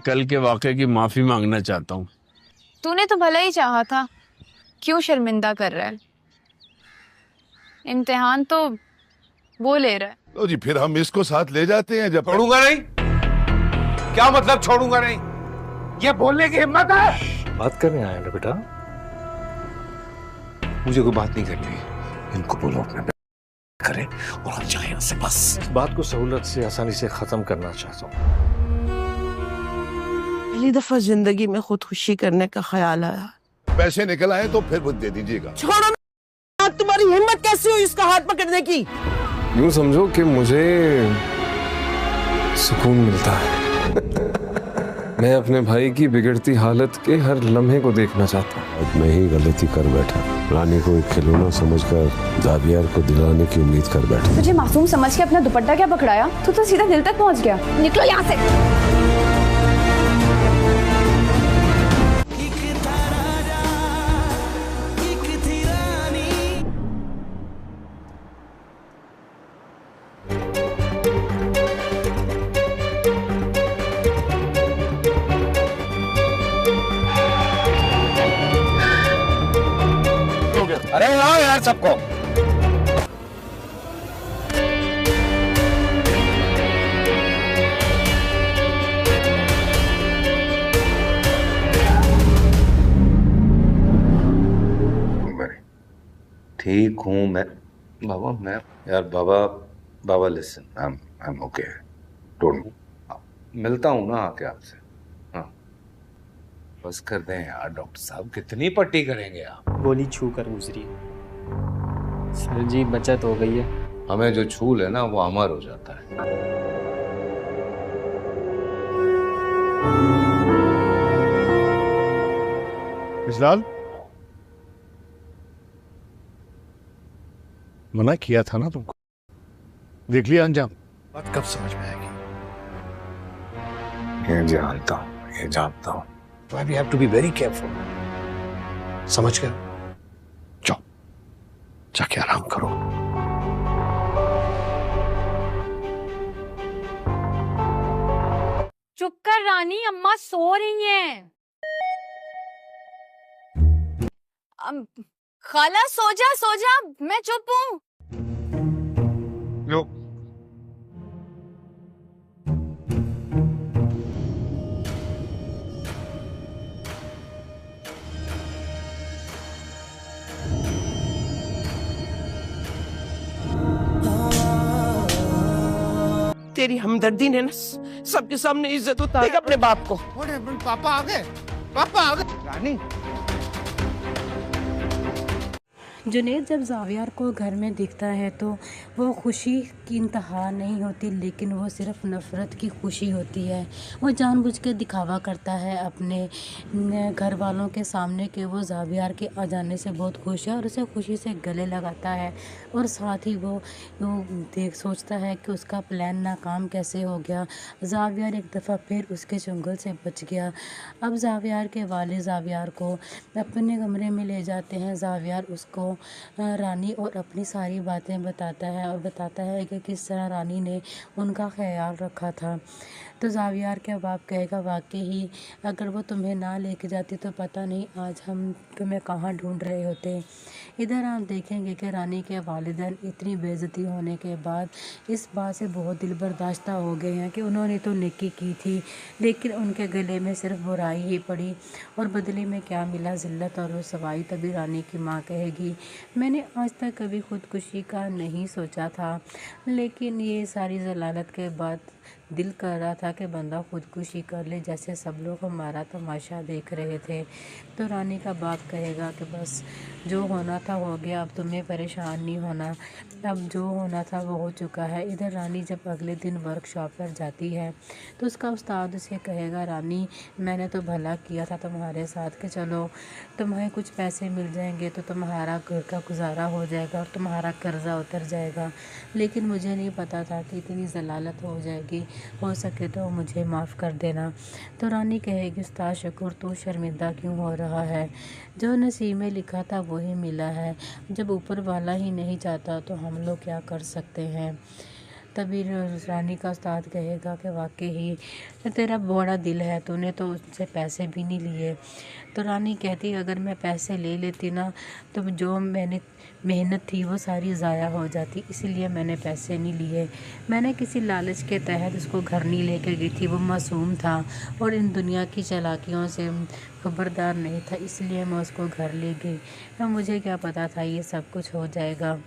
कल के वाक़े की माफ़ी मांगना चाहता हूँ। तूने तो भला ही चाहा था, क्यों शर्मिंदा कर रहा है? इम्तिहान तो वो ले रहा है। तो जी फिर हम इसको साथ ले जाते हैं जब छोड़ूंगा नहीं। क्या मतलब छोड़ूंगा नहीं? ये बोलने की हिम्मत है? बात करने आए ना बेटा। मुझे कोई बात नहीं करनी। इनको बोलो अपने करें और हम जाएं यहाँ से बस। इस बात को सहूलत से आसानी से खत्म करना चाहता हूँ। पहली दफा जिंदगी में खुदकुशी करने का ख्याल आया। पैसे निकल आए तो फिर वो दे दीजिएगा। छोड़ो ना, तुम्हारी हिम्मत कैसी हुई इसका हाथ पकड़ने की? यूं समझो कि मुझे सुकून मिलता है। मैं अपने भाई की बिगड़ती हालत के हर लम्हे को देखना चाहता हूँ। अब मैं ही गलती कर बैठा। रानी को एक खिलौना समझकर जावियर को दिलाने की उम्मीद कर बैठा। तुझे मासूम समझ के अपना दुपट्टा क्या पकड़ाया? तू तो सीधा दिल तक पहुंच गया। निकलो यहाँ से। अरे आओ यार सबको। ठीक हूँ मैं बाबा। मैं यार बाबा listen, I am okay. Don't मिलता हूँ ना आके आपसे। हाँ बस कर दें यार। डॉक्टर साहब कितनी पट्टी करेंगे आप? गोली छू कर गुजरी। सर जी बचत हो गई है। हमें जो छू ले ना वो अमर हो जाता है। बिजलाल, मना किया था ना तुमको। देख लिया अंजाम। बात कब समझ में आएगी? ये जानता हूँ, ये जानता हूँ। So we have to be very careful. समझ गए? जाओ, जाके आराम करो। चुप कर रानी, अम्मा सो रही हैं। खाला सो जा, मैं चुप हूँ। तेरी हमदर्दी ने ना सबके सामने इज्जत उतारी अपने बाप को। पापा आ गए, पापा आ गए। रानी जुनैद जब जावियार को घर में दिखता है तो वो खुशी की इंतहा नहीं होती, लेकिन वो सिर्फ नफ़रत की खुशी होती है। वो जानबूझ के दिखावा करता है अपने घर वालों के सामने कि वो जावियार के आ जाने से बहुत खुश है और उसे खुशी से गले लगाता है। और साथ ही वो सोचता है कि उसका प्लान नाकाम कैसे हो गया। जावियार एक दफ़ा फिर उसके चंगुल से बच गया। अब जावियार के वालिद जावियार को अपने कमरे में ले जाते हैं। जावियार उसको रानी और अपनी सारी बातें बताता है और बताता है कि किस तरह रानी ने उनका ख्याल रखा था। तो जावियार के बाप कहेगा, वाकई ही अगर वो तुम्हें ना लेके जाती तो पता नहीं आज हम तुम्हें कहाँ ढूंढ रहे होते। इधर आप देखेंगे कि रानी के वालिदैन इतनी बेइज्जती होने के बाद इस बात से बहुत दिल बर्दाश्ता हो गए हैं कि उन्होंने तो नेकी की थी, लेकिन उनके गले में सिर्फ बुराई ही पड़ी और बदले में क्या मिला? ज़िल्लत और रुसवाई। तभी रानी की माँ कहेगी, मैंने आज तक कभी खुदकुशी का नहीं सोचा था, लेकिन ये सारी ज़लालत के बाद दिल कर रहा था कि बंदा खुदकुशी कर ले, जैसे सब लोग हमारा तमाशा देख रहे थे। तो रानी का बाप कहेगा कि बस जो होना था हो गया, अब तुम्हें परेशान नहीं होना, अब जो होना था वो हो चुका है। इधर रानी जब अगले दिन वर्कशॉप पर जाती है तो उसका उस्ताद उसे कहेगा, रानी मैंने तो भला किया था तुम्हारे साथ कि चलो तुम्हें कुछ पैसे मिल जाएंगे तो तुम्हारा घर का गुजारा हो जाएगा और तुम्हारा कर्जा उतर जाएगा, लेकिन मुझे नहीं पता था कि इतनी ज़लालत हो जाएगी, हो सके तो मुझे माफ़ कर देना। तो रानी कहेगी, उस्ताद शकूर तू शर्मिंदा क्यों हो रहा है? जो नसीब में लिखा था वही मिला है, जब ऊपर वाला ही नहीं चाहता तो हम लोग क्या कर सकते हैं। तभी रानी का उस्ताद कहेगा कि वाकई ही तेरा बड़ा दिल है, तूने तो उससे पैसे भी नहीं लिए। तो रानी कहती अगर मैं पैसे ले लेती ना तो जो मैंने मेहनत थी वो सारी ज़ाया हो जाती, इसलिए मैंने पैसे नहीं लिए। मैंने किसी लालच के तहत उसको घर नहीं लेकर गई थी, वो मासूम था और इन दुनिया की चालाकियों से खबरदार नहीं था, इसलिए मैं उसको घर ले गई। अब मुझे क्या पता था ये सब कुछ हो जाएगा।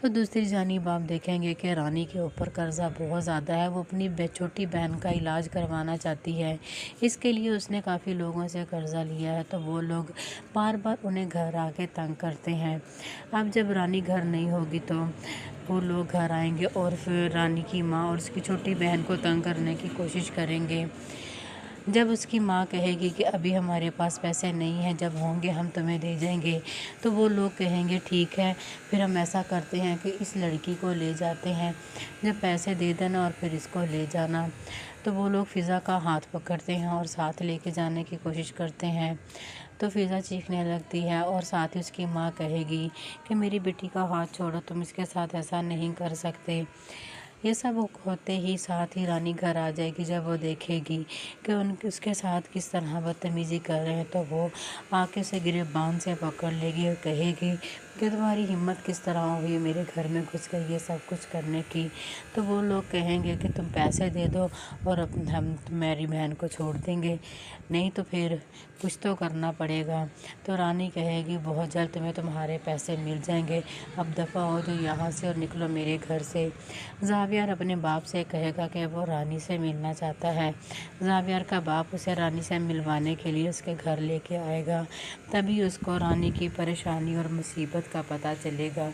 तो दूसरी जानिब आप देखेंगे कि रानी के ऊपर कर्ज़ा बहुत ज़्यादा है। वो अपनी छोटी बहन का इलाज करवाना चाहती है, इसके लिए उसने काफ़ी लोगों से कर्ज़ा लिया है। तो वो लोग बार बार उन्हें घर आके तंग करते हैं। अब जब रानी घर नहीं होगी तो वो लोग घर आएंगे और फिर रानी की माँ और उसकी छोटी बहन को तंग करने की कोशिश करेंगे। जब उसकी माँ कहेगी कि अभी हमारे पास पैसे नहीं हैं, जब होंगे हम तुम्हें दे जाएंगे, तो वो लोग कहेंगे ठीक है, फिर हम ऐसा करते हैं कि इस लड़की को ले जाते हैं, जब पैसे दे देना और फिर इसको ले जाना। तो वो लोग फ़िज़ा का हाथ पकड़ते हैं और साथ लेके जाने की कोशिश करते हैं। तो फ़िज़ा चीखने लगती है और साथ ही उसकी माँ कहेगी कि मेरी बेटी का हाथ छोड़ो, तुम इसके साथ ऐसा नहीं कर सकते। ये सब होते ही साथ ही रानी घर आ जाएगी। जब वो देखेगी कि उसके साथ किस तरह बदतमीज़ी कर रहे हैं तो वो आके उसे गिरबान से पकड़ लेगी और कहेगी कि तुम्हारी हिम्मत किस तरह हुई मेरे घर में घुस कर ये सब कुछ करने की। तो वो लोग कहेंगे कि तुम पैसे दे दो और हम मेरी बहन को छोड़ देंगे, नहीं तो फिर कुछ तो करना पड़ेगा। तो रानी कहेगी बहुत जल्द तुम्हें तुम्हारे पैसे मिल जाएंगे, अब दफ़ा हो जो यहाँ से और निकलो मेरे घर से। ज़ावियार अपने बाप से कहेगा कि वो रानी से मिलना चाहता है। ज़ावियार का बाप उसे रानी से मिलवाने के लिए उसके घर लेके आएगा। तभी उसको रानी की परेशानी और मुसीबत का पता चलेगा।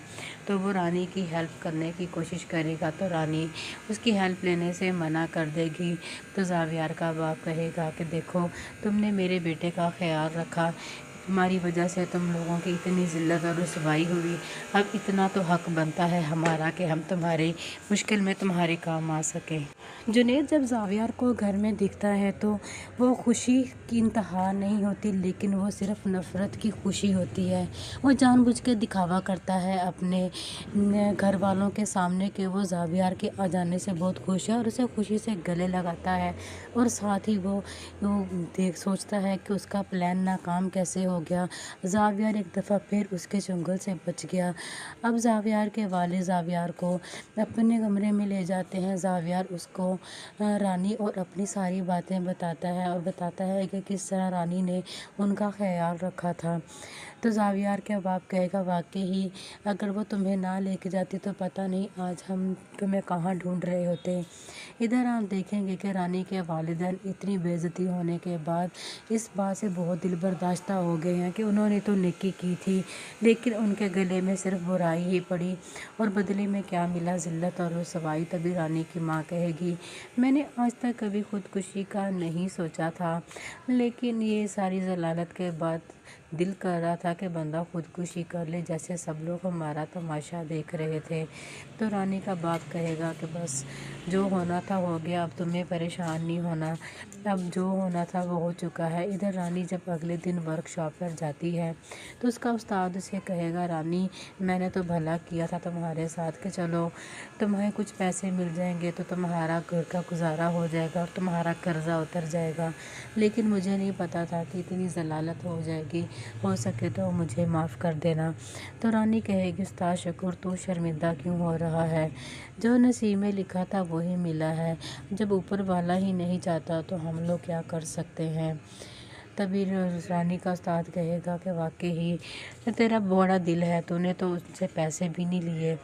तो वो रानी की हेल्प करने की कोशिश करेगा, तो रानी उसकी हेल्प लेने से मना कर देगी। तो ज़ावियार का बाप कहेगा कि देखो तुमने मेरे बेटे का ख्याल रखा, तुम्हारी वजह से तुम लोगों की इतनी ज़िल्लत और रुसवाई हुई, अब इतना तो हक़ बनता है हमारा कि हम तुम्हारी मुश्किल में तुम्हारे काम आ सकें। जुनैद जब ज़ावियार को घर में दिखता है तो वो खुशी की इंतहा नहीं होती, लेकिन वो सिर्फ नफ़रत की खुशी होती है। वो जानबूझ के दिखावा करता है अपने घर वालों के सामने कि वो ज़ावियार के आ जाने से बहुत खुश है और उसे खुशी से गले लगाता है। और साथ ही वो सोचता है कि उसका प्लान नाकाम कैसे हो गया। ज़ावियार एक दफ़ा फिर उसके चंगुल से बच गया। अब ज़ावियार के वालिद ज़ावियार को अपने कमरे में ले जाते हैं। ज़ावियार उसको रानी और अपनी सारी बातें बताता है और बताता है कि किस तरह रानी ने उनका ख्याल रखा था। तो ज़ावियार के बाप कहेगा वाकई ही अगर वो तुम्हें ना लेके जाती तो पता नहीं आज हम तुम्हें कहाँ ढूंढ रहे होते। इधर आप देखेंगे कि रानी के वालिदैन इतनी बेइज्जती होने के बाद इस बात से बहुत दिल बर्दाश्ता हो गए हैं कि उन्होंने तो नेकी की थी लेकिन उनके गले में सिर्फ बुराई ही पड़ी और बदले में क्या मिला, ज़िल्लत और रुसवाई। तभी रानी की माँ कहेगी मैंने आज तक कभी खुदकुशी का नहीं सोचा था, लेकिन ये सारी ज़लालत के बाद दिल कर रहा था कि बंदा खुदकुशी कर ले, जैसे सब लोग हमारा तमाशा देख रहे थे। तो रानी का बाप कहेगा कि बस जो होना था हो गया, अब तुम्हें परेशान नहीं होना, अब जो होना था वो हो चुका है। इधर रानी जब अगले दिन वर्कशॉप पर जाती है तो उसका उस्ताद उसे कहेगा रानी मैंने तो भला किया था तुम्हारे साथ कि चलो तुम्हें कुछ पैसे मिल जाएंगे तो तुम्हारा घर का गुजारा हो जाएगा और तुम्हारा कर्जा उतर जाएगा, लेकिन मुझे नहीं पता था कि इतनी ज़लालत हो जाएगी, हो सके तो मुझे माफ़ कर देना। तो रानी कहेगी उस्ताद शुक्र, तू शर्मिंदा क्यों हो रहा है, जो नसीब में लिखा था वही मिला है, जब ऊपर वाला ही नहीं चाहता तो हम लोग क्या कर सकते हैं। तभी रानी का उस्ताद कहेगा कि वाकई ही तेरा बड़ा दिल है, तूने तो उससे पैसे भी नहीं लिए।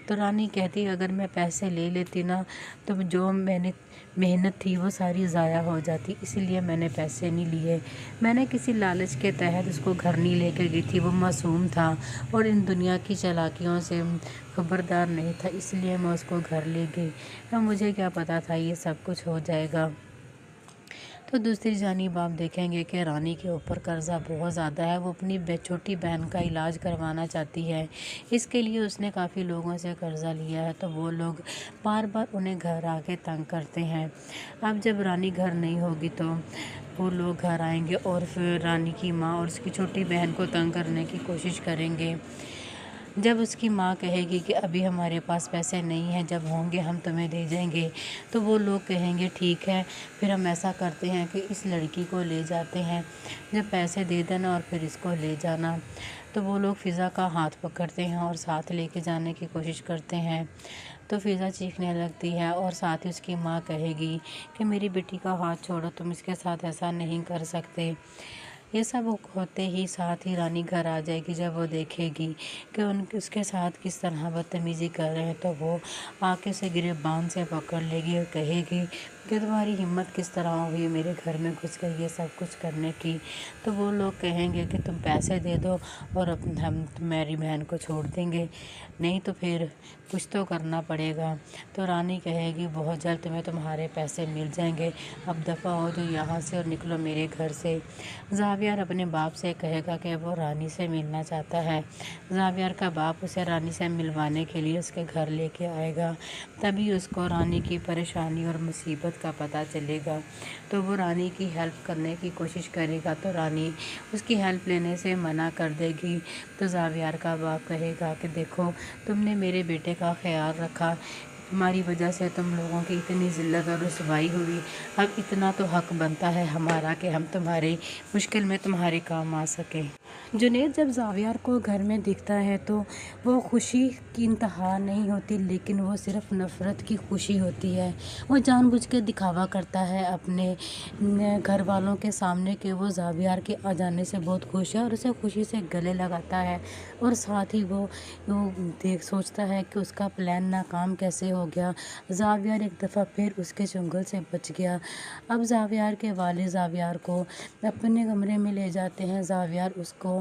तो रानी कहती अगर मैं पैसे ले लेती ना तो जो मैंने मेहनत थी वो सारी ज़ाया हो जाती, इसलिए मैंने पैसे नहीं लिए। मैंने किसी लालच के तहत उसको घर नहीं लेकर गई थी, वो मासूम था और इन दुनिया की चालाकियों से खबरदार नहीं था, इसलिए मैं उसको घर ले गई। अब मुझे क्या पता था ये सब कुछ हो जाएगा। तो दूसरी जानिब आप देखेंगे कि रानी के ऊपर कर्ज़ा बहुत ज़्यादा है। वो अपनी छोटी बहन का इलाज करवाना चाहती है, इसके लिए उसने काफ़ी लोगों से कर्ज़ा लिया है। तो वो लोग बार बार उन्हें घर आके तंग करते हैं। अब जब रानी घर नहीं होगी तो वो लोग घर आएंगे और फिर रानी की माँ और उसकी छोटी बहन को तंग करने की कोशिश करेंगे। जब उसकी माँ कहेगी कि अभी हमारे पास पैसे नहीं हैं, जब होंगे हम तुम्हें दे जाएंगे, तो वो लोग कहेंगे ठीक है, फिर हम ऐसा करते हैं कि इस लड़की को ले जाते हैं, जब पैसे दे देना और फिर इसको ले जाना। तो वो लोग फ़िज़ा का हाथ पकड़ते हैं और साथ लेके जाने की कोशिश करते हैं। तो फ़िज़ा चीखने लगती है और साथ ही उसकी माँ कहेगी कि मेरी बेटी का हाथ छोड़ो, तुम इसके साथ ऐसा नहीं कर सकते। ये सब होते ही साथ ही रानी घर आ जाएगी। जब वो देखेगी कि उसके साथ किस तरह बदतमीज़ी कर रहे हैं, तो वो आके उसे गिरबान से पकड़ लेगी और कहेगी कि तुम्हारी हिम्मत किस तरह हुई मेरे घर में घुस कर ये सब कुछ करने की। तो वो लोग कहेंगे कि तुम पैसे दे दो और हम तुम्हारी बहन को छोड़ देंगे, नहीं तो फिर कुछ तो करना पड़ेगा। तो रानी कहेगी बहुत जल्द तुम्हें तुम्हारे पैसे मिल जाएंगे, अब दफ़ा हो जो यहाँ से और निकलो मेरे घर से। ज़ावियर अपने बाप से कहेगा कि वो रानी से मिलना चाहता है। ज़ावियर का बाप उसे रानी से मिलवाने के लिए उसके घर लेके आएगा। तभी उसको रानी की परेशानी और मुसीबत का पता चलेगा, तो वो रानी की हेल्प करने की कोशिश करेगा। तो रानी उसकी हेल्प लेने से मना कर देगी। तो ज़ावियर का बाप कहेगा कि देखो तुमने मेरे बेटे का ख्याल रखा, तुम्हारी वजह से तुम लोगों की इतनी ज़िल्लत और रुसवाई हुई, अब इतना तो हक़ बनता है हमारा कि हम तुम्हारी मुश्किल में तुम्हारे काम आ सकें। जुनैद जब ज़ावियर को घर में दिखता है तो वो खुशी की इंतहा नहीं होती, लेकिन वो सिर्फ नफ़रत की खुशी होती है। वो जानबूझ के दिखावा करता है अपने घर वालों के सामने कि वो ज़ावियर के आ जाने से बहुत खुश है और उसे खुशी से गले लगाता है। और साथ ही वो सोचता है कि उसका प्लान नाकाम कैसे हो गया। ज़ावियर एक दफ़ा फिर उसके चंगुल से बच गया। अब ज़ावियर के वालिद ज़ावियर को अपने कमरे में ले जाते हैं। ज़ावियर उसको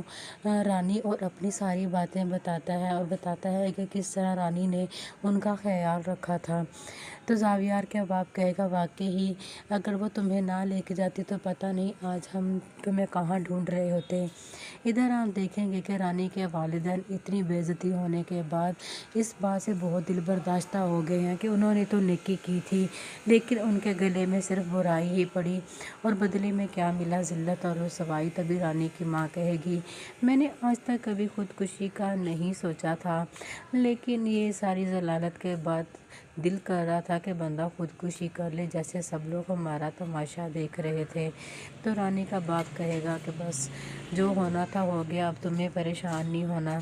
रानी और अपनी सारी बातें बताता है और बताता है कि किस तरह रानी ने उनका ख्याल रखा था। तो ज़ावियर के बाप कहेगा वाकई ही अगर वो तुम्हें ना लेके जाती तो पता नहीं आज हम तुम्हें कहाँ ढूंढ रहे होते। इधर आप देखेंगे कि रानी के वालिदैन इतनी बेइज्जती होने के बाद इस बात से बहुत दिल बर्दाश्त हो गए हैं कि उन्होंने तो नेकी की थी, लेकिन उनके गले में सिर्फ बुराई ही पड़ी और बदले में क्या मिला, ज़िल्लत और रुसवाई। तभी रानी की माँ कहेगी मैंने आज तक कभी खुदकुशी का नहीं सोचा था, लेकिन ये सारी ज़लालत के बाद दिल कर रहा था कि बंदा खुदकुशी कर ले, जैसे सब लोग हमारा तमाशा देख रहे थे। तो रानी का बाप कहेगा कि बस जो होना था हो गया, अब तुम्हें परेशान नहीं होना,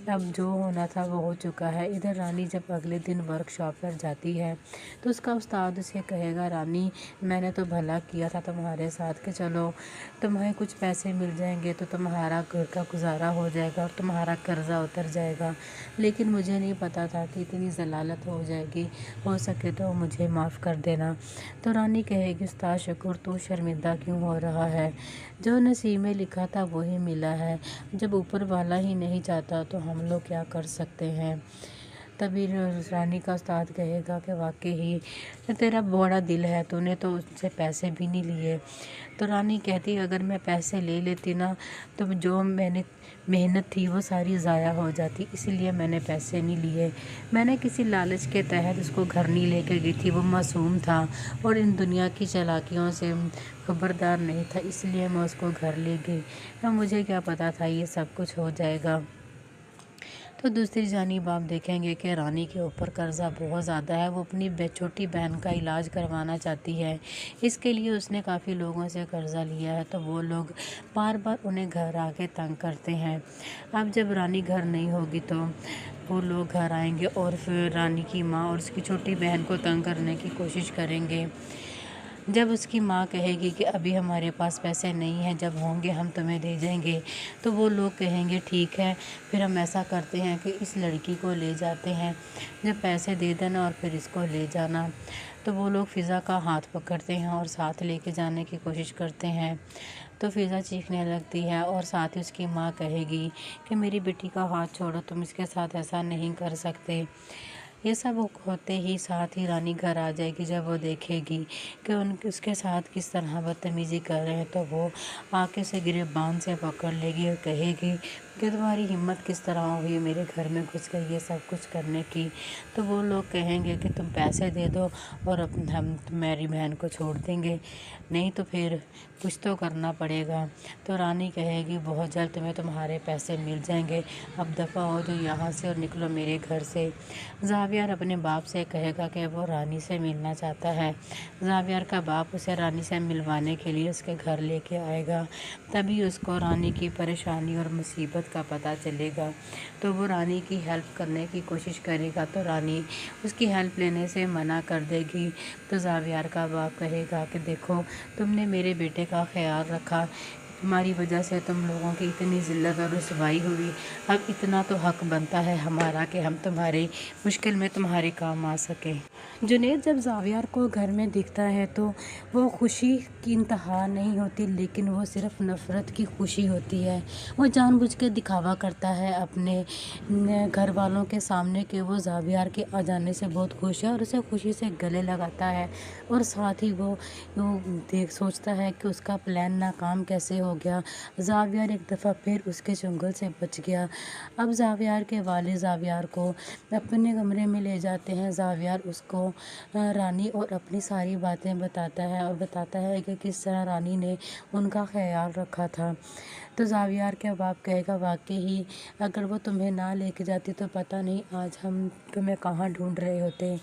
अब जो होना था वो हो चुका है। इधर रानी जब अगले दिन वर्कशॉप पर जाती है तो उसका उस्ताद उसे कहेगा रानी मैंने तो भला किया था तुम्हारे साथ कि चलो तुम्हें कुछ पैसे मिल जाएंगे तो तुम्हारा घर का गुजारा हो जाएगा और तुम्हारा कर्जा उतर जाएगा, लेकिन मुझे नहीं पता था कि इतनी ज़लालत हो जाएगी, हो सके तो मुझे माफ़ कर देना। तो रानी कहेगी उस्ताद शुक्र, तू शर्मिंदा क्यों हो रहा है, जो नसीब में लिखा था वही मिला है, जब ऊपर वाला ही नहीं चाहता तो हम लोग क्या कर सकते हैं। तभी रानी का उस्ताद कहेगा कि वाकई ही तेरा बड़ा दिल है, तूने तो उससे पैसे भी नहीं लिए। तो रानी कहती अगर मैं पैसे ले लेती ना तो जो मैंने मेहनत थी वो सारी ज़ाया हो जाती, इसलिए मैंने पैसे नहीं लिए। मैंने किसी लालच के तहत उसको घर नहीं लेकर गई थी, वो मासूम था और इन दुनिया की चालाकियों से खबरदार नहीं था, इसलिए मैं उसको घर ले गई। अब मुझे क्या पता था ये सब कुछ हो जाएगा। तो दूसरी जानिब आप देखेंगे कि रानी के ऊपर कर्ज़ा बहुत ज़्यादा है। वो अपनी छोटी बहन का इलाज करवाना चाहती है, इसके लिए उसने काफ़ी लोगों से कर्ज़ा लिया है, तो वो लोग बार बार उन्हें घर आके तंग करते हैं। अब जब रानी घर नहीं होगी तो वो लोग घर आएंगे और फिर रानी की माँ और उसकी छोटी बहन को तंग करने की कोशिश करेंगे। जब उसकी माँ कहेगी कि अभी हमारे पास पैसे नहीं हैं, जब होंगे हम तुम्हें दे जाएंगे, तो वो लोग कहेंगे ठीक है, फिर हम ऐसा करते हैं कि इस लड़की को ले जाते हैं, जब पैसे दे देना और फिर इसको ले जाना। तो वो लोग फ़िज़ा का हाथ पकड़ते हैं और साथ लेके जाने की कोशिश करते हैं। तो फ़िज़ा चीखने लगती है और साथ ही उसकी माँ कहेगी कि मेरी बेटी का हाथ छोड़ो, तुम इसके साथ ऐसा नहीं कर सकते। ये सब होते ही साथ ही रानी घर आ जाएगी। जब वो देखेगी कि उसके साथ किस तरह बदतमीज़ी कर रहे हैं, तो वो आके उसे गिरबान से पकड़ लेगी और कहेगी کہ تمہاری ہمت کس طرح ہوئی میرے گھر میں گھس گئی یہ سب کچھ کرنے کی. تو وہ لوگ کہیں گے کہ تم پیسے دے دو اور ہم میری بہن کو چھوڑ دیں گے, نہیں تو پھر کچھ تو کرنا پڑے گا. تو رانی کہے گی بہت جلد تمہیں تمہارے پیسے مل جائیں گے, اب دفع ہو جو یہاں سے اور نکلو میرے گھر سے. زاویار اپنے باپ سے کہے گا کہ وہ رانی سے ملنا چاہتا ہے. زاویار کا باپ اسے رانی سے ملوانے کے لیے اس کے گھر لے کے آئے گا. تبھی اس کو رانی کی پریشانی اور مصیبت کا پتہ چلے گا. تو وہ رانی کی ہیلپ کرنے کی کوشش کرے گا تو رانی اس کی ہیلپ لینے سے منع کر دے گی. تو زاویار کا باپ کہے گا کہ دیکھو تم نے میرے بیٹے کا خیال رکھا, تمہاری وجہ سے تم لوگوں کی اتنی ذلت اور رسوائی ہوئی, اب اتنا تو حق بنتا ہے ہمارا کہ ہم تمہاری مشکل میں تمہارے کام آ سکیں. جنید جب زاویار کو گھر میں دکھتا ہے تو وہ خوشی کی انتہا نہیں ہوتی, لیکن وہ صرف نفرت کی خوشی ہوتی ہے. وہ جان بوجھ کے دکھاوا کرتا ہے اپنے گھر والوں کے سامنے کہ وہ زاویار کے آ جانے سے بہت خوش ہے اور اسے خوشی سے گلے لگاتا ہے, اور ساتھ ہی وہ سوچتا ہے کہ اس کا پلان ناکام کیسے ہو گیا. زاویار ایک دفعہ پھر اس کے چنگل سے بچ گیا. اب زاویار کے والد زاویار کو اپنے کمرے میں لے جاتے ہیں. زاویار اس کو رانی اور اپنی ساری باتیں بتاتا ہے اور بتاتا ہے کہ کس طرح رانی نے ان کا خیال رکھا تھا. تو زاویار کے باپ کہے گا واقعی اگر وہ تمہیں نہ لے کے جاتی تو پتہ نہیں آج ہم تمہیں کہاں ڈھونڈ رہے ہوتے.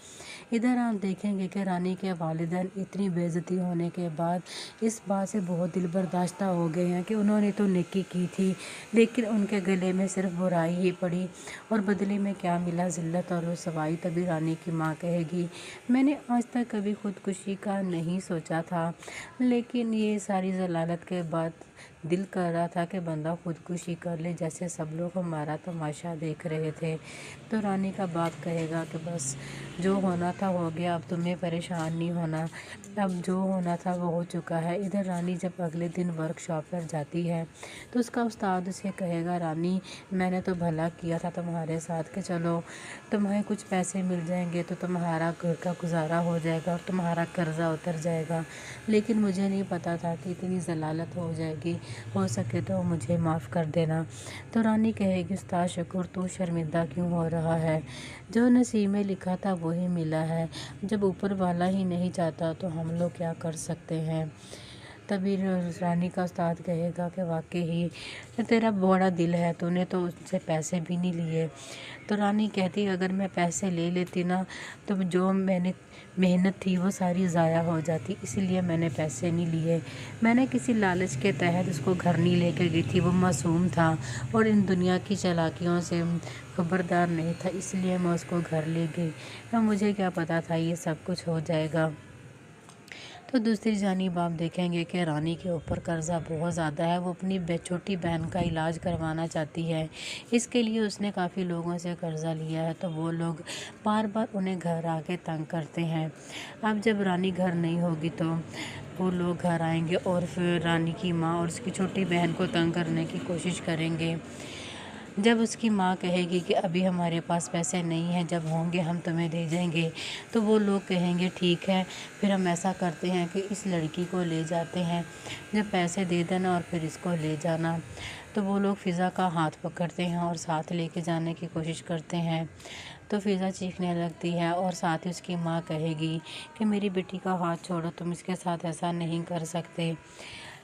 ادھر آپ دیکھیں گے کہ رانی کے والدین اتنی بے عزتی ہونے کے بعد اس بات سے بہت دل برداشتہ ہو گئے ہیں کہ انہوں نے تو نیکی کی تھی لیکن ان کے گلے میں صرف برائی ہی پڑی, اور بدلے میں کیا ملا, ذلت اور رسوائی. تبھی رانی کی ماں کہے گی میں نے آج تک کبھی خودکشی کا نہیں سوچا تھا, لیکن یہ ساری ضلالت کے بعد دل کر رہا تھا کہ بندہ خودکشی کر لے جیسے سب لوگ ہمارا تماشا دیکھ رہے تھے. تو رانی کا باپ کہے گا کہ بس جو ہونا تھا ہو گیا, اب تمہیں پریشان نہیں ہونا, اب جو ہونا تھا وہ ہو چکا ہے. ادھر رانی جب اگلے دن ورک شاپ پر جاتی ہے تو اس کا استاد اسے کہے گا رانی میں نے تو بھلا کیا تھا تمہارے ساتھ کہ چلو تمہیں کچھ پیسے مل جائیں گے تو تمہارا گھر کا گزارا ہو جائے گا اور تمہارا قرضہ اتر جائے گا, لیکن مجھے نہیں پتا تھا کہ اتنی ضلالت ہو جائے گی, ہو سکے تو مجھے معاف کر دینا. تو رانی کہے گی استاد شکر تو شرمندہ کیوں ہو رہا ہے, جو نصیب میں لکھا تھا وہی ملا ہے, جب اوپر والا ہی نہیں چاہتا تو ہم لوگ کیا کر سکتے ہیں. تبھی رانی کا استاد کہے گا کہ واقعی تیرا بڑا دل ہے, تو نے تو اس سے پیسے بھی نہیں لیے. تو رانی کہتی اگر میں پیسے لے لیتی نا تو جو میں نے محنت تھی وہ ساری ضائع ہو جاتی, اس لیے میں نے پیسے نہیں لیے. میں نے کسی لالچ کے تحت اس کو گھر نہیں لے کے گئی تھی, وہ معصوم تھا اور ان دنیا کی چالاکیوں سے خبردار نہیں تھا, اس لیے میں اس کو گھر لے گئی, اور مجھے کیا پتا تھا یہ سب کچھ ہو جائے گا. تو دوسری جانب آپ دیکھیں گے کہ رانی کے اوپر قرضہ بہت زیادہ ہے. وہ اپنی چھوٹی بہن کا علاج کروانا چاہتی ہے, اس کے لیے اس نے کافی لوگوں سے قرضہ لیا ہے, تو وہ لوگ بار بار انہیں گھر آ کے تنگ کرتے ہیں. اب جب رانی گھر نہیں ہوگی تو وہ لوگ گھر آئیں گے اور پھر رانی کی ماں اور اس کی چھوٹی بہن کو تنگ کرنے کی کوشش کریں گے. جب اس کی ماں کہے گی کہ ابھی ہمارے پاس پیسے نہیں ہیں, جب ہوں گے ہم تمہیں دے دیں گے, تو وہ لوگ کہیں گے ٹھیک ہے پھر ہم ایسا کرتے ہیں کہ اس لڑکی کو لے جاتے ہیں, جب پیسے دے دینا اور پھر اس کو لے جانا. تو وہ لوگ فضا کا ہاتھ پکڑتے ہیں اور ساتھ لے کے جانے کی کوشش کرتے ہیں. تو فضا چیخنے لگتی ہے اور ساتھ ہی اس کی ماں کہے گی کہ میری بیٹی کا ہاتھ چھوڑو, تم اس کے ساتھ ایسا نہیں کر سکتے.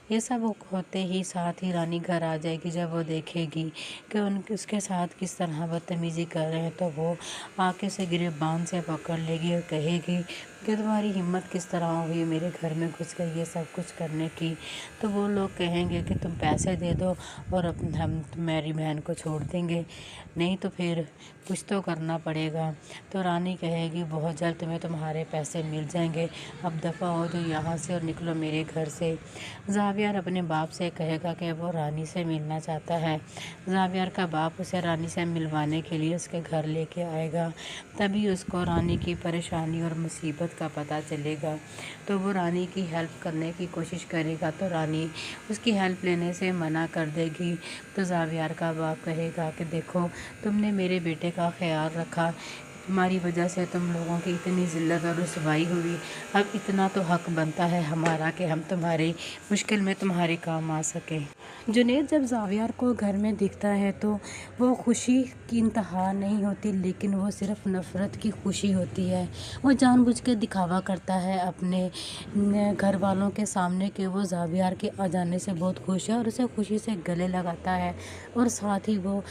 یہ سب ہوتے ہی ساتھ ہی رانی گھر آ جائے گی. جب وہ دیکھے گی کہ اس کے ساتھ کس طرح بدتمیزی کر رہے ہیں تو وہ آ کے اسے گریبان سے پکڑ لے گی اور کہے گی کہ تمہاری ہمت کس طرح ہوئی میرے گھر میں گھس گئی یہ سب کچھ کرنے کی. تو وہ لوگ کہیں گے کہ تم پیسے دے دو اور ہم میری بہن کو چھوڑ دیں گے, نہیں تو پھر کچھ تو کرنا پڑے گا. تو رانی کہے گی بہت جلد تمہیں تمہارے پیسے مل جائیں گے, اب دفع ہو جو یہاں سے اور نکلو میرے گھر سے. زاویار اپنے باپ سے کہے گا کہ وہ رانی سے ملنا چاہتا ہے. زاویار کا باپ اسے رانی سے ملوانے کے لیے اس کے گھر لے کے آئے گا. تبھی اس کو رانی کی پریشانی اور مصیبت کا پتہ چلے گا. تو وہ رانی کی ہیلپ کرنے کی کوشش کرے گا تو رانی اس کی ہیلپ لینے سے منع کر دے گی. تو زاویار کا باپ کہے گا کہ دیکھو تم نے میرے بیٹے کا خیال رکھا, तुम्हारी वजह से तुम लोगों की इतनी ज़िल्लत और रुसवाई हुई, अब इतना तो हक बनता है हमारा कि हम तुम्हारी मुश्किल में तुम्हारे काम आ सकें। जुनैद जब ज़ावियार को घर में दिखता है तो वो खुशी की इंतहा नहीं होती, लेकिन वो सिर्फ नफ़रत की खुशी होती है। वो जानबूझ के दिखावा करता है अपने घर वालों के सामने कि वो ज़ावियार के आ जाने से बहुत खुश है और उसे खुशी से गले लगाता है, और साथ ही वो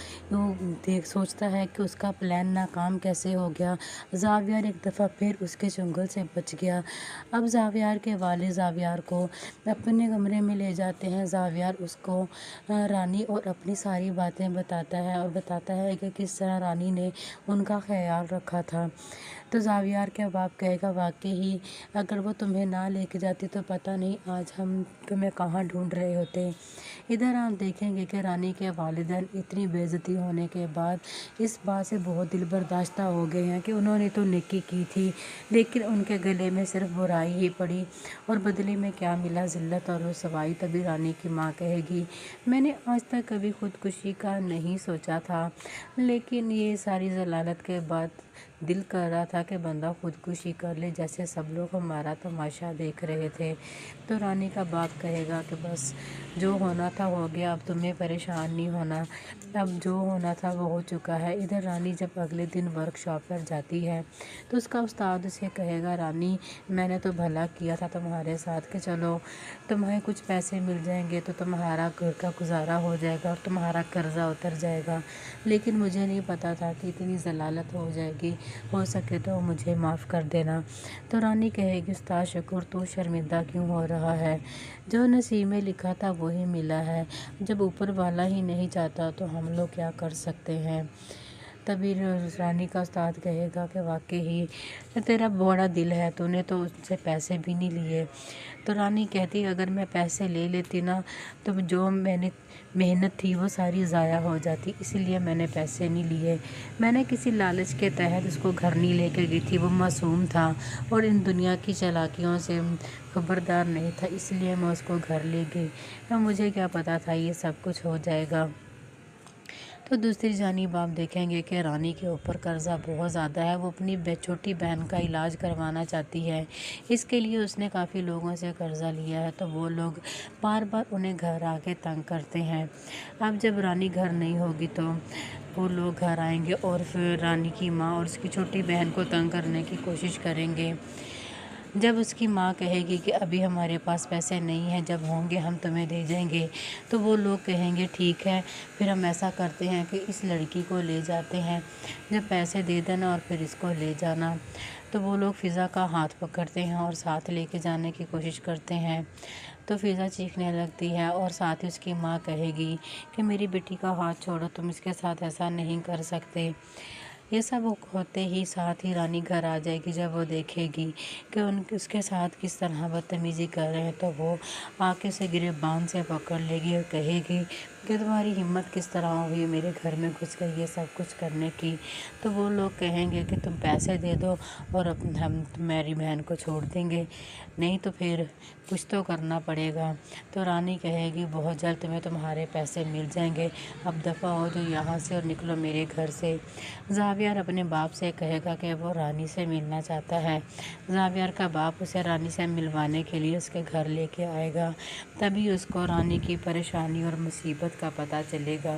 सोचता है कि उसका प्लान नाकाम कैसे हो गया। ज़ावियार एक दफ़ा फिर उसके चंगुल से बच गया। अब ज़ावियार के वालिद ज़ावियार को अपने कमरे में ले जाते हैं। ज़ावियार उसको रानी और अपनी सारी बातें बताता है और बताता है कि किस तरह रानी ने उनका ख्याल रखा था। तो ज़ावियार के बाप कहेगा, वाकई ही अगर वो तुम्हें ना लेके जाती तो पता नहीं आज हम तुम्हें कहाँ ढूंढ रहे होते। इधर आप देखेंगे कि रानी के वालिदैन इतनी बेइज्जती होने के बाद इस बात से बहुत दिल बर्दाश्ता हो गए हैं कि उन्होंने तो नेकी की थी, लेकिन उनके गले में सिर्फ बुराई ही पड़ी, और बदले में क्या मिला, ज़िल्लत और रुसवाई। तभी रानी की माँ कहेगी, मैंने आज तक कभी खुदकुशी का नहीं सोचा था, लेकिन ये सारी ज़लालत के बाद दिल कर रहा था कि बंदा खुदकुशी कर ले, जैसे सब लोग हमारा तमाशा देख रहे थे। तो रानी का बाप कहेगा कि बस जो होना था हो गया, अब तुम्हें परेशान नहीं होना, अब जो होना था वो हो चुका है। इधर रानी जब अगले दिन वर्कशॉप पर जाती है तो उसका उस्ताद उसे कहेगा, रानी मैंने तो भला किया था तुम्हारे साथ कि चलो तुम्हें कुछ पैसे मिल जाएंगे तो तुम्हारा घर का गुजारा हो जाएगा और तुम्हारा कर्जा उतर जाएगा, लेकिन मुझे नहीं पता था कि इतनी ज़लालत हो जाएगी, हो सके तो मुझे माफ़ कर देना। तो रानी कहेगी, उस्ताद शुक्र, तू शर्मिंदा क्यों हो रहा है, जो नसीब में लिखा था वही मिला है, जब ऊपर वाला ही नहीं चाहता तो हम लोग क्या कर सकते हैं। तभी रानी का उस्ताद कहेगा कि वाकई ही तेरा बड़ा दिल है, तूने तो उससे पैसे भी नहीं लिए। तो रानी कहती, अगर मैं पैसे ले लेती ना तो जो मैंने मेहनत थी वो सारी ज़ाया हो जाती, इसलिए मैंने पैसे नहीं लिए। मैंने किसी लालच के तहत उसको घर नहीं लेकर गई थी, वो मासूम था और इन दुनिया की चालाकियों से खबरदार नहीं था, इसलिए मैं उसको घर ले गई। अब मुझे क्या पता था ये सब कुछ हो जाएगा। तो दूसरी जानिब आप देखेंगे कि रानी के ऊपर कर्ज़ा बहुत ज़्यादा है। वो अपनी छोटी बहन का इलाज करवाना चाहती है, इसके लिए उसने काफ़ी लोगों से कर्ज़ा लिया है, तो वो लोग बार बार उन्हें घर आके तंग करते हैं। अब जब रानी घर नहीं होगी तो वो लोग घर आएंगे और फिर रानी की माँ और उसकी छोटी बहन को तंग करने की कोशिश करेंगे। जब उसकी माँ कहेगी कि अभी हमारे पास पैसे नहीं हैं, जब होंगे हम तुम्हें दे जाएंगे, तो वो लोग कहेंगे ठीक है, फिर हम ऐसा करते हैं कि इस लड़की को ले जाते हैं, जब पैसे दे देना और फिर इसको ले जाना। तो वो लोग फ़िज़ा का हाथ पकड़ते हैं और साथ लेके जाने की कोशिश करते हैं। तो फ़िज़ा चीखने लगती है और साथ ही उसकी माँ कहेगी कि मेरी बेटी का हाथ छोड़ो, तुम इसके साथ ऐसा नहीं कर सकते। ये सब होते ही साथ ही रानी घर आ जाएगी। जब वो देखेगी कि उसके साथ किस तरह बदतमीज़ी कर रहे हैं तो वो आके उसे गिरबान से पकड़ लेगी और कहेगी कि तुम्हारी हिम्मत किस तरह हुई मेरे घर में घुस कर ये सब कुछ करने की। तो वो लोग कहेंगे कि तुम पैसे दे दो और हम तुम्हारी बहन को छोड़ देंगे, नहीं तो फिर कुछ तो करना पड़ेगा। तो रानी कहेगी बहुत जल्द तुम्हें तुम्हारे पैसे मिल जाएंगे, अब दफ़ा हो जो यहाँ से और निकलो मेरे घर से। ज़ावियार अपने बाप से कहेगा कि वो रानी से मिलना चाहता है। ज़ावियार का बाप उसे रानी से मिलवाने के लिए उसके घर लेके आएगा। तभी उसको रानी की परेशानी और मुसीबत का पता चलेगा,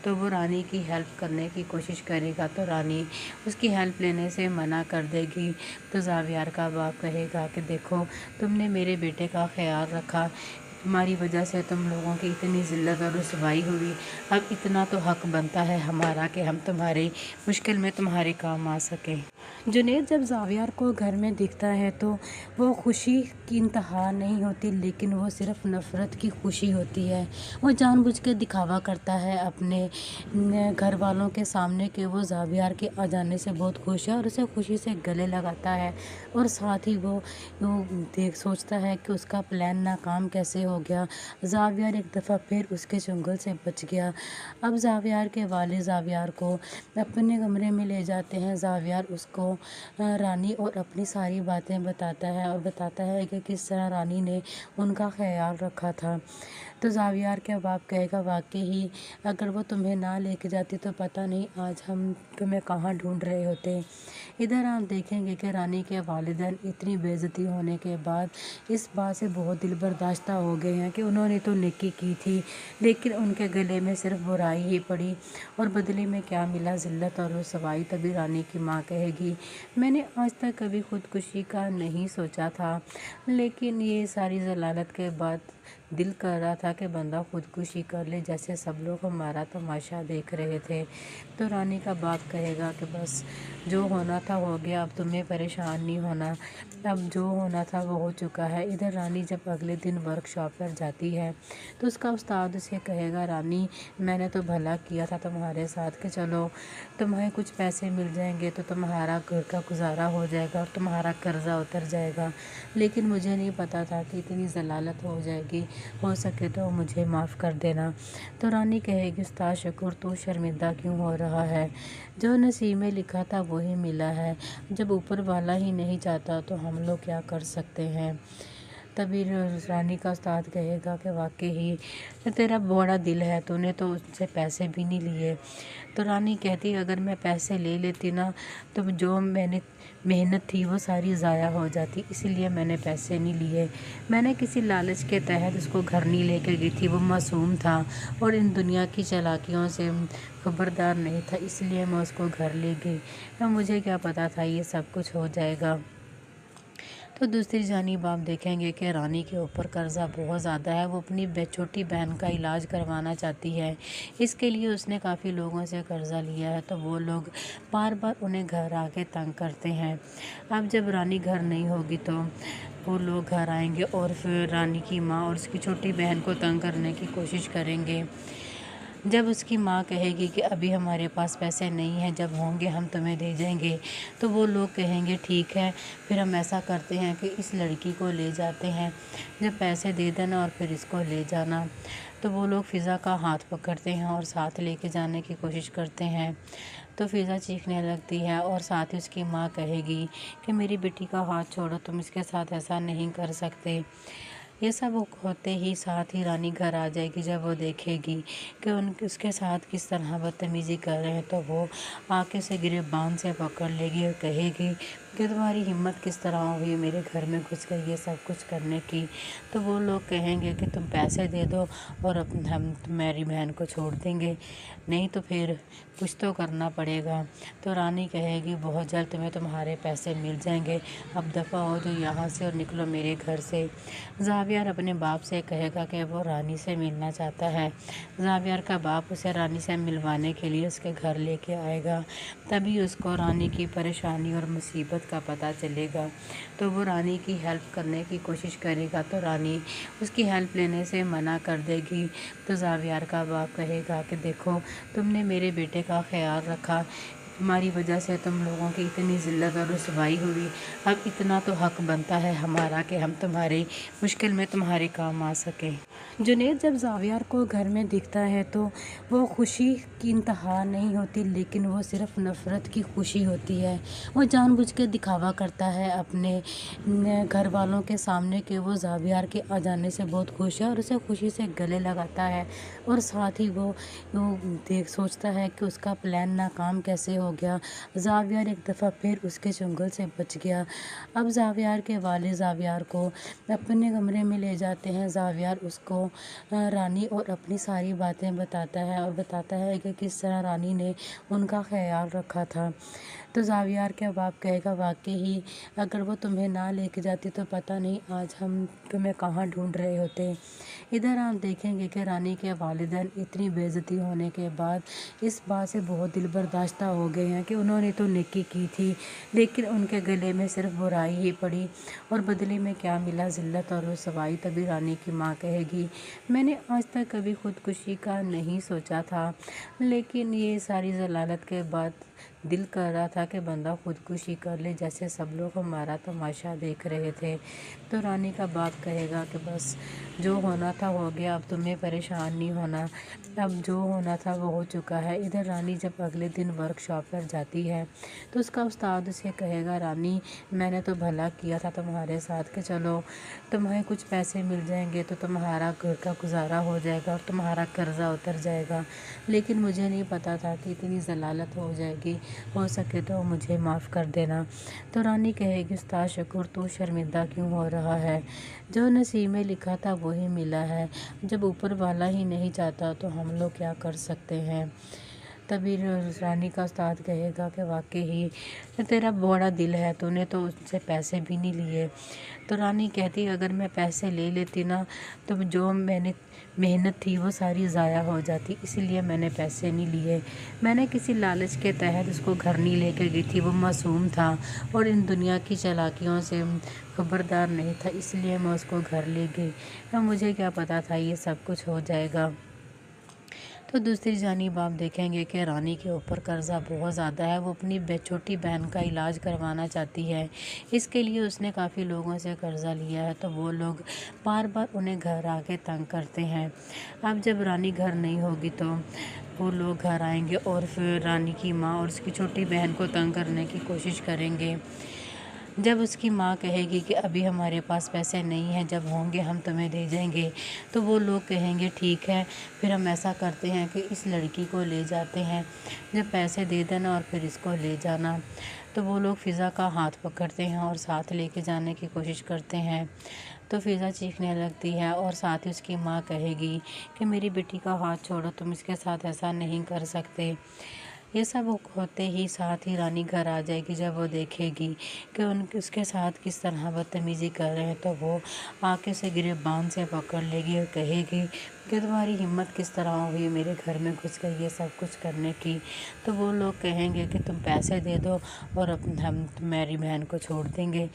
तो वो रानी की हेल्प करने की कोशिश करेगा, तो रानी उसकी हेल्प लेने से मना कर देगी। तो ज़ावियार का बाप कहेगा कि देखो तुमने मेरे बेटे का ख्याल रखा, तुम्हारी वजह से तुम लोगों की इतनी ज़िल्लत और रुसवाई हुई, अब इतना तो हक बनता है हमारा कि हम तुम्हारी मुश्किल में तुम्हारे काम आ सकें। जुनैद जब ज़ावियार को घर में दिखता है तो वो खुशी की इंतहा नहीं होती, लेकिन वो सिर्फ नफ़रत की खुशी होती है। वो जानबूझ के दिखावा करता है अपने घर वालों के सामने कि वो ज़ावियार के आ जाने से बहुत खुश है और उसे खुशी से गले लगाता है, और साथ ही वो सोचता है कि उसका प्लान नाकाम कैसे हो गया। ज़ावियार एक दफ़ा फिर उसके चंगुल से बच गया। अब ज़ावियार के वालिद ज़ावियार को अपने कमरे में ले जाते हैं। ज़ावियार उसको रानी और अपनी सारी बातें बताता है और बताता है कि किस तरह रानी ने उनका ख्याल रखा था। तो ज़ावियार के बाप कहेगा, वाकई ही अगर वो तुम्हें ना लेके जाती तो पता नहीं आज हम तुम्हें कहाँ ढूंढ रहे होते। इधर आप देखेंगे कि रानी के वालिदैन इतनी बेइज्जती होने के बाद इस बात से बहुत दिल बर्दाश्ता हो गए हैं कि उन्होंने तो नेकी की थी लेकिन उनके गले में सिर्फ बुराई ही पड़ी और बदले में क्या मिला, ज़िल्लत और रुसवाई। तभी रानी की माँ कहेगी, मैंने आज तक कभी खुदकुशी का नहीं सोचा था, लेकिन ये सारी ज़लालत के बाद दिल कर रहा था कि बंदा खुदकुशी कर ले, जैसे सब लोग हमारा तमाशा देख रहे थे। तो रानी का बाप कहेगा कि बस जो होना था हो गया, अब तुम्हें परेशान नहीं होना, अब जो होना था वो हो चुका है। इधर रानी जब अगले दिन वर्कशॉप पर जाती है तो उसका उस्ताद उसे कहेगा, रानी मैंने तो भला किया था तुम्हारे साथ कि चलो तुम्हें कुछ पैसे मिल जाएंगे तो तुम्हारा घर का गुजारा हो जाएगा और तुम्हारा कर्जा उतर जाएगा, लेकिन मुझे नहीं पता था कि इतनी ज़लालत हो जाएगी, हो सके तो मुझे माफ़ कर देना। तो रानी कहेगी, उस्ताद शुक्र, तू शर्मिंदा क्यों हो रहा है, जो नसीब में लिखा था वही मिला है, जब ऊपर वाला ही नहीं चाहता तो हम लोग क्या कर सकते हैं। तभी रानी का उस्ताद कहेगा कि वाकई ही तेरा बड़ा दिल है, तूने तो उससे पैसे भी नहीं लिए। तो रानी कहती, अगर मैं पैसे ले लेती ना तो जो मैंने मेहनत थी वो सारी ज़ाया हो जाती, इसीलिए मैंने पैसे नहीं लिए। मैंने किसी लालच के तहत उसको घर नहीं लेकर गई थी, वो मासूम था और इन दुनिया की चालाकियों से खबरदार नहीं था, इसलिए मैं उसको घर ले गई। अब मुझे क्या पता था ये सब कुछ हो जाएगा। तो दूसरी जानिब आप देखेंगे कि रानी के ऊपर कर्ज़ा बहुत ज़्यादा है। वो अपनी छोटी बहन का इलाज करवाना चाहती है, इसके लिए उसने काफ़ी लोगों से कर्ज़ा लिया है, तो वो लोग बार बार उन्हें घर आके तंग करते हैं। अब जब रानी घर नहीं होगी तो वो लोग घर आएंगे और फिर रानी की माँ और उसकी छोटी बहन को तंग करने की कोशिश करेंगे। जब उसकी माँ कहेगी कि अभी हमारे पास पैसे नहीं हैं, जब होंगे हम तुम्हें दे जाएंगे, तो वो लोग कहेंगे ठीक है, फिर हम ऐसा करते हैं कि इस लड़की को ले जाते हैं, जब पैसे दे देना और फिर इसको ले जाना। तो वो लोग फ़िज़ा का हाथ पकड़ते हैं और साथ लेके जाने की कोशिश करते हैं। तो फ़िज़ा चीखने लगती है और साथ ही उसकी माँ कहेगी कि मेरी बेटी का हाथ छोड़ो, तुम इसके साथ ऐसा नहीं कर सकते। ये सब होते ही साथ ही रानी घर आ जाएगी। जब वो देखेगी कि उसके साथ किस तरह बदतमीज़ी कर रहे हैं तो वो आके से गिरबान से पकड़ लेगी और कहेगी कि तुम्हारी हिम्मत किस तरह हुई मेरे घर में घुस कर ये सब कुछ करने की। तो वो लोग कहेंगे कि तुम पैसे दे दो और हम तुम्हारी बहन को छोड़ देंगे, नहीं तो फिर कुछ तो करना पड़ेगा। तो रानी कहेगी, बहुत जल्द तुम्हें तुम्हारे पैसे मिल जाएंगे, अब दफ़ा हो जो यहाँ से और निकलो मेरे घर से। ज़ावियर अपने बाप से कहेगा कि वो रानी से मिलना चाहता है। ज़ावियर का बाप उसे रानी से मिलवाने के लिए उसके घर लेके आएगा। तभी उसको रानी की परेशानी और मुसीबत का पता चलेगा, तो वो रानी की हेल्प करने की कोशिश करेगा, तो रानी उसकी हेल्प लेने से मना कर देगी। तो ज़ावियर का बाप कहेगा कि देखो, तुमने मेरे बेटे का ख्याल रखा, तुम्हारी वजह से तुम लोगों की इतनी ज़िल्लत और रुसवाई हुई, अब इतना तो हक़ बनता है हमारा कि हम तुम्हारी मुश्किल में तुम्हारे काम आ सकें। जुनैद जब ज़ावियर को घर में दिखता है तो वो खुशी की इंतहा नहीं होती, लेकिन वो सिर्फ नफ़रत की खुशी होती है। वो जानबूझ के दिखावा करता है अपने घर वालों के सामने कि वो ज़ावियर के आ जाने से बहुत खुश है और उसे खुशी से गले लगाता है, और साथ ही वो सोचता है कि उसका प्लान नाकाम कैसे हो गया। ज़ावियर एक दफ़ा फिर उसके चंगुल से बच गया। अब ज़ावियर के वालिद ज़ावियर को अपने कमरे में ले जाते हैं। ज़ावियर उसको रानी और अपनी सारी बातें बताता है और बताता है कि किस तरह रानी ने उनका ख्याल रखा था। तो ज़ावियर के बाप कहेगा, वाकई ही अगर वो तुम्हें ना लेके जाती तो पता नहीं आज हम तुम्हें कहाँ ढूंढ रहे होते। इधर आप देखेंगे कि रानी के वालिदैन इतनी बेइज्जती होने के बाद इस बात से बहुत दिल बर्दाश्ता हो गए हैं कि उन्होंने तो नेकी की थी, लेकिन उनके गले में सिर्फ बुराई ही पड़ी और बदले में क्या मिला, ज़िल्लत और रुसवाई। तभी रानी की माँ कहेगी, मैंने आज तक कभी खुदकुशी का नहीं सोचा था, लेकिन ये सारी ज़लालत के बाद दिल कर रहा था कि बंदा खुदकुशी कर ले, जैसे सब लोग हमारा तमाशा देख रहे थे। तो रानी का बाप कहेगा कि बस जो होना था हो गया, अब तुम्हें परेशान नहीं होना, अब जो होना था वो हो चुका है। इधर रानी जब अगले दिन वर्कशॉप पर जाती है तो उसका उस्ताद उसे कहेगा, रानी मैंने तो भला किया था तुम्हारे साथ कि चलो तुम्हें कुछ पैसे मिल जाएंगे तो तुम्हारा घर का गुजारा हो जाएगा और तुम्हारा कर्जा उतर जाएगा, लेकिन मुझे नहीं पता था कि इतनी ज़लालत हो जाएगी, कहेगी हो सके तो मुझे माफ़ कर देना। तो रानी कहेगी उस्ताद शकूर तू शर्मिंदा क्यों हो रहा है, जो नसीब में लिखा था वही मिला है, जब ऊपर वाला ही नहीं चाहता तो हम लोग क्या कर सकते हैं। तभी रानी का उस्ताद कहेगा कि वाकई ही तेरा बड़ा दिल है, तूने तो उससे पैसे भी नहीं लिए। तो रानी कहती अगर मैं पैसे ले लेती ना तो जो मैंने मेहनत थी वो सारी ज़ाया हो जाती, इसलिए मैंने पैसे नहीं लिए। मैंने किसी लालच के तहत उसको घर नहीं लेकर गई थी, वो मासूम था और इन दुनिया की चालाकियों से खबरदार नहीं था, इसलिए मैं उसको घर ले गई। अब मुझे क्या पता था ये सब कुछ हो जाएगा। तो दूसरी जानिब आप देखेंगे कि रानी के ऊपर कर्ज़ा बहुत ज़्यादा है। वो अपनी छोटी बहन का इलाज करवाना चाहती है, इसके लिए उसने काफ़ी लोगों से कर्ज़ा लिया है, तो वो लोग बार बार उन्हें घर आके तंग करते हैं। अब जब रानी घर नहीं होगी तो वो लोग घर आएंगे और फिर रानी की माँ और उसकी छोटी बहन को तंग करने की कोशिश करेंगे। जब उसकी माँ कहेगी कि अभी हमारे पास पैसे नहीं हैं, जब होंगे हम तुम्हें दे जाएंगे, तो वो लोग कहेंगे ठीक है, फिर हम ऐसा करते हैं कि इस लड़की को ले जाते हैं, जब पैसे दे देना और फिर इसको ले जाना। तो वो लोग फ़िज़ा का हाथ पकड़ते हैं और साथ लेके जाने की कोशिश करते हैं। तो फ़िज़ा चीखने लगती है और साथ ही उसकी माँ कहेगी कि मेरी बेटी का हाथ छोड़ो, तुम इसके साथ ऐसा नहीं कर सकते। ये सब होते ही साथ ही रानी घर आ जाएगी। जब वो देखेगी कि उसके साथ किस तरह बदतमीज़ी कर रहे हैं, तो वो आके उसे गिरबान से पकड़ लेगी और कहेगी कि तुम्हारी हिम्मत किस तरह हुई मेरे घर में घुस गई ये सब कुछ करने की। तो वो लोग कहेंगे कि तुम पैसे दे दो और हम तुम्हारी बहन को छोड़ देंगे,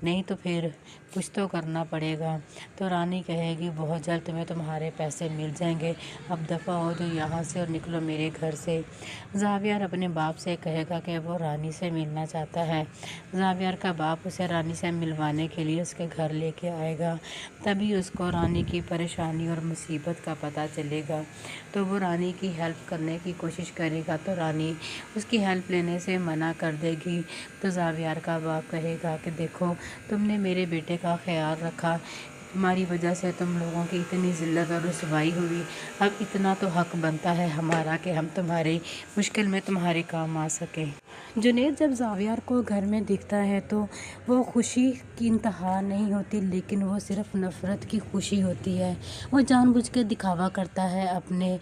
नहीं तो फिर कुछ तो करना पड़ेगा। तो रानी कहेगी बहुत जल्द तुम्हें तुम्हारे पैसे मिल जाएंगे, अब दफ़ा हो जो यहाँ से और निकलो मेरे घर से। ज़ावियार अपने बाप से कहेगा कि वो रानी से मिलना चाहता है। ज़ावियार का बाप उसे रानी से मिलवाने के लिए उसके घर लेके आएगा। तभी उसको रानी की परेशानी और मुसीबत का पता चलेगा, तो वो रानी की हेल्प करने की कोशिश करेगा, तो रानी उसकी हेल्प लेने से मना कर देगी। तो ज़ावियार का बाप कहेगा कि देखो तुमने मेरे बेटे का ख्याल रखा, तुम्हारी वजह से तुम लोगों की इतनी ज़िल्लत और रुसवाई हुई, अब इतना तो हक़ बनता है हमारा कि हम तुम्हारी मुश्किल में तुम्हारे काम आ सकें। जुनैद जब ज़ावियार को घर में दिखता है तो वो खुशी की इंतहा नहीं होती, लेकिन वो सिर्फ नफ़रत की खुशी होती है। वो जानबूझ के दिखावा करता है अपने